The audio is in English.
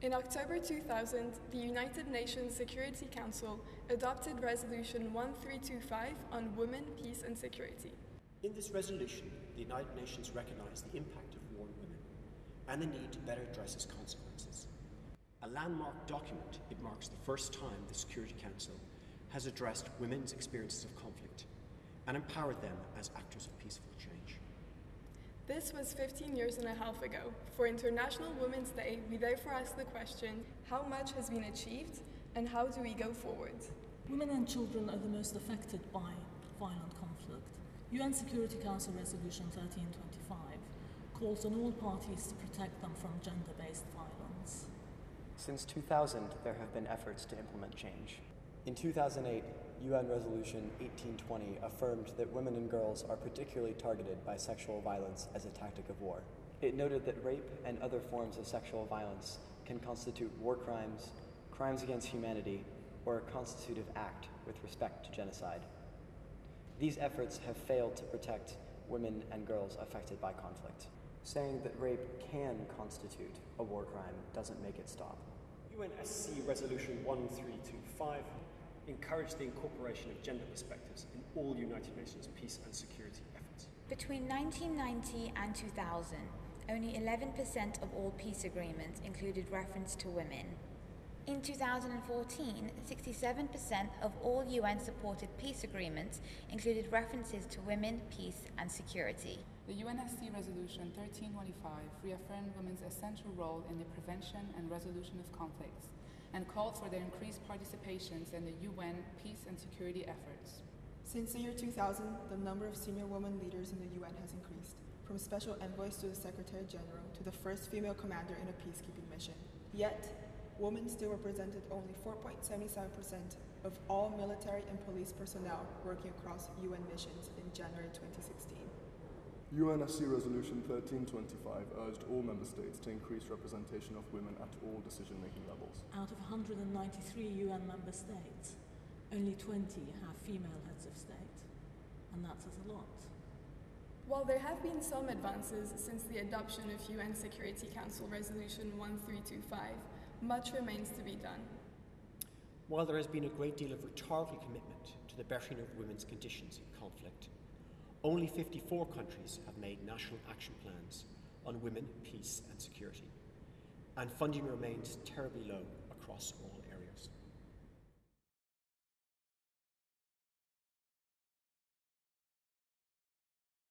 In October 2000, the United Nations Security Council adopted Resolution 1325 on women, peace and security. In this resolution, the United Nations recognized the impact of war on women and the need to better address its consequences. A landmark document, it marks the first time the Security Council has addressed women's experiences of conflict and empowered them as actors of peaceful change. This was 15 years and a half ago. For International Women's Day, we therefore ask the question, how much has been achieved and how do we go forward? Women and children are the most affected by violent conflict. UN Security Council Resolution 1325 calls on all parties to protect them from gender-based violence. Since 2000, there have been efforts to implement change. In 2008, UN Resolution 1820 affirmed that women and girls are particularly targeted by sexual violence as a tactic of war. It noted that rape and other forms of sexual violence can constitute war crimes, crimes against humanity, or a constitutive act with respect to genocide. These efforts have failed to protect women and girls affected by conflict. Saying that rape can constitute a war crime doesn't make it stop. UNSC Resolution 1325 encouraged the incorporation of gender perspectives in all United Nations peace and security efforts. Between 1990 and 2000, only 11% of all peace agreements included reference to women. In 2014, 67% of all UN-supported peace agreements included references to women, peace and security. The UNSC Resolution 1325 reaffirmed women's essential role in the prevention and resolution of conflicts and called for their increased participations in the UN peace and security efforts. Since the year 2000, the number of senior women leaders in the UN has increased, from special envoys to the Secretary General to the first female commander in a peacekeeping mission. Yet, women still represented only 4.77% of all military and police personnel working across UN missions in January 2016. UNSC Resolution 1325 urged all member states to increase representation of women at all decision-making levels. Out of 193 UN member states, only 20 have female heads of state, and that says a lot. While there have been some advances since the adoption of UN Security Council Resolution 1325, much remains to be done. While there has been a great deal of rhetorical commitment to the bettering of women's conditions in conflict, only 54 countries have made national action plans on women, peace and security, and funding remains terribly low across all